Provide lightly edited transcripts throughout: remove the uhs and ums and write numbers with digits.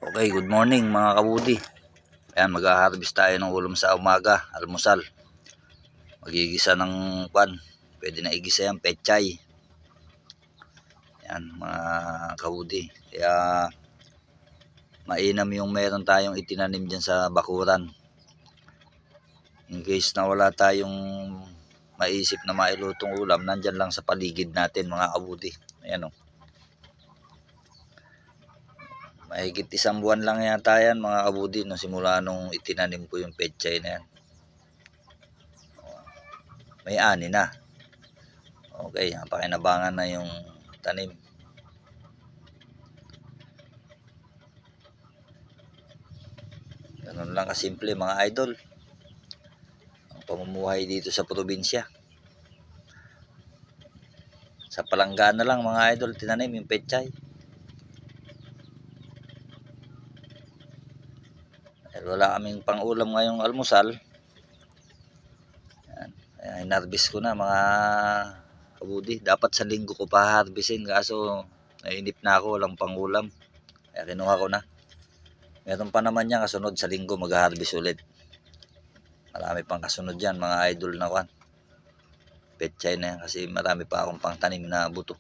Okay, good morning mga kabudi. Ayan, mag-harvest tayo ng ulam sa umaga, almusal. Magigisa ng pan. Pwede na igisa yan, pechay. Ayan, mga kabudi. Kaya mainam yung meron tayong itinanim dyan sa bakuran. In case na wala tayong maisip na mailutong ulam, nandyan lang sa paligid natin mga kabudi. Ayan o. Mahigit isang buwan lang yata yan mga kabudi no, simula nung itinanim ko yung pechay na yan. May ani na. Okay, pakinabangan na yung tanim. Ganun lang kasimple mga idol ang pamumuhay dito sa probinsya. Sa palanggana lang mga idol tinanim yung pechay. Dahil wala kaming pang-ulam ngayong almusal. Ayan, hinarvest ko na mga kabudi. Dapat sa linggo ko pa harvestin kaso nainip na ako, walang pang-ulam. Kaya kinuha ko na. Meron pa naman yan kasunod sa linggo mag-harvest ulit. Marami pang kasunod yan mga idol na kwan. Pechay na yan kasi marami pa akong pangtanim na buto.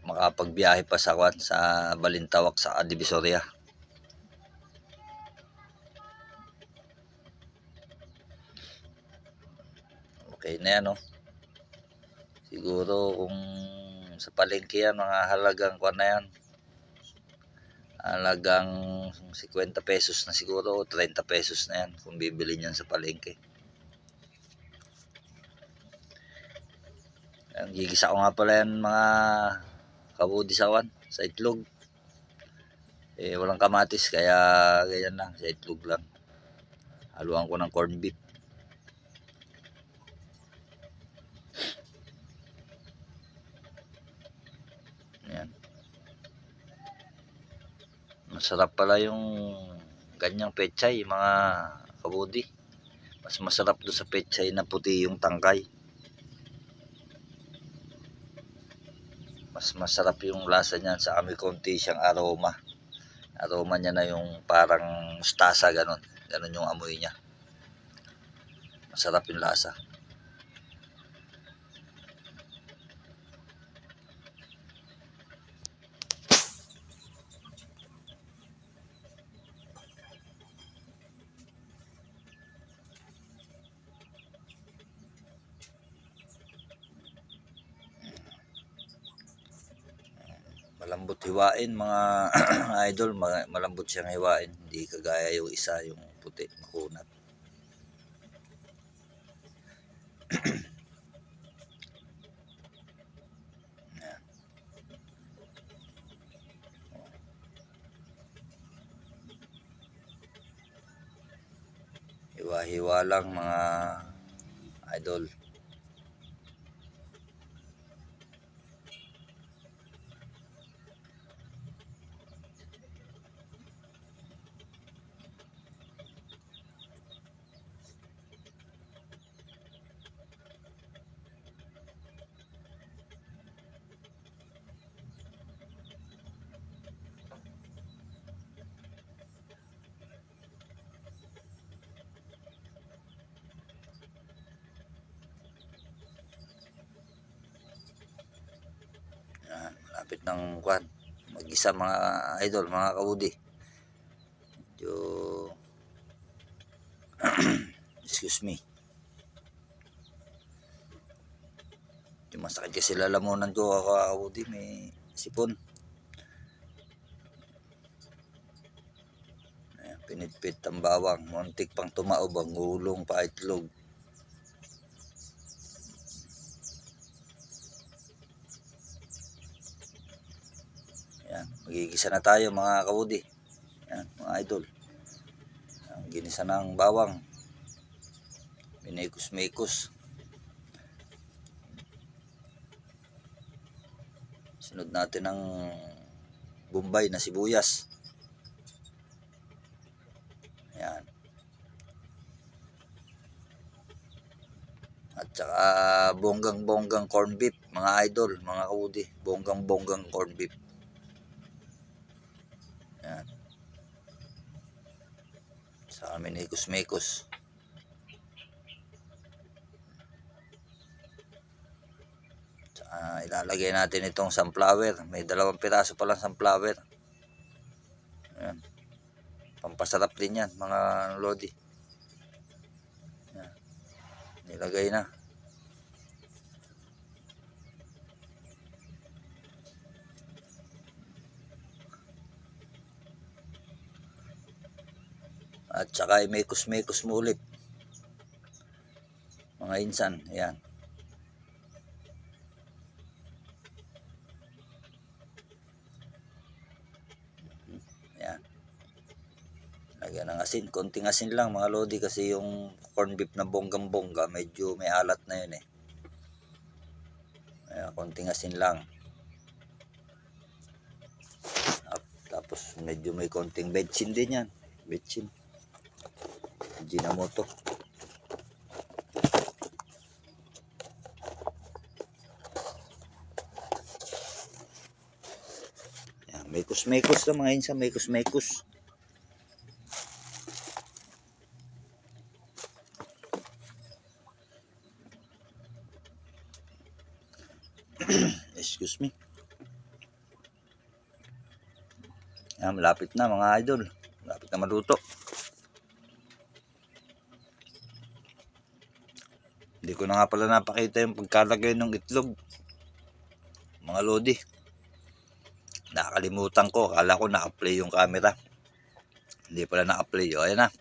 Makapagbiyahe pa sa kwan sa Balintawak sa Divisoria. Okay na yan, no? Siguro kung sa palengke yan, mga halagang kwan na yan. Halagang 50 pesos na siguro o 30 pesos na yan kung bibili niyan sa palengke. Ang gigisa ko nga pala yan mga kabudi sa itlog. Walang kamatis kaya ganyan lang, sa itlog lang. Haluan ko ng corned beef. Ayan. Masarap pala yung ganyang pechay mga kabudi. Mas masarap doon sa pechay na puti yung tangkay. Mas masarap yung lasa niyan, sa amin konti siyang aroma. Aroma niya na yung parang mustasa, ganun yung amoy niya. Masarap yung lasa. Malambot hiwain mga idol, malambot siyang hiwain, hindi kagaya yung isa yung puti, makunat. Hiwa-hiwa lang mga idol. Lapit ng kwan mag-isa mga idol, mga kabudi. Medyo excuse me, medyo masakit kasi lalamunan ko ako kabudi, may sipon. Ayan, pinitpit ang bawang, muntik pang tumaob ang gulong pa itlog. Ayan, magigisa na tayo mga kabudi. Ayan, mga idol. Ang ginisa ng bawang. Minikos-mikos. Sunod natin ng Bombay na sibuyas. Ayan. At saka bonggang-bonggang corned beef mga idol, mga kaudi, bonggang corn beef. Yan. Sa amin mekos-mekos. Ilalagay natin itong sunflower. May 2 piraso pa lang sunflower. Yan. Pampasarap din yan mga lodi. Yan. Nilagay na. At saka mekos-mekos mo ulit. Mga insan, ayan. Ayan. Lagyan ng asin. Konting asin lang mga lodi kasi yung corn beef na bonggang-bongga medyo may alat na yun eh. Ayan, konting asin lang. Tapos medyo may konting betchin din yan. Betchin. Ajinomoto. Ayan, mekos-mekos lang mga insan, mekos-mekos. Excuse me. Ayan, malapit na mga idol. Malapit na maluto. Hindi ko na nga pala napakita yung pagkalagay ng itlog. Mga lodi. Nakakalimutan ko. Akala ko na-apply yung camera. Hindi pala na-apply. O, ayan na.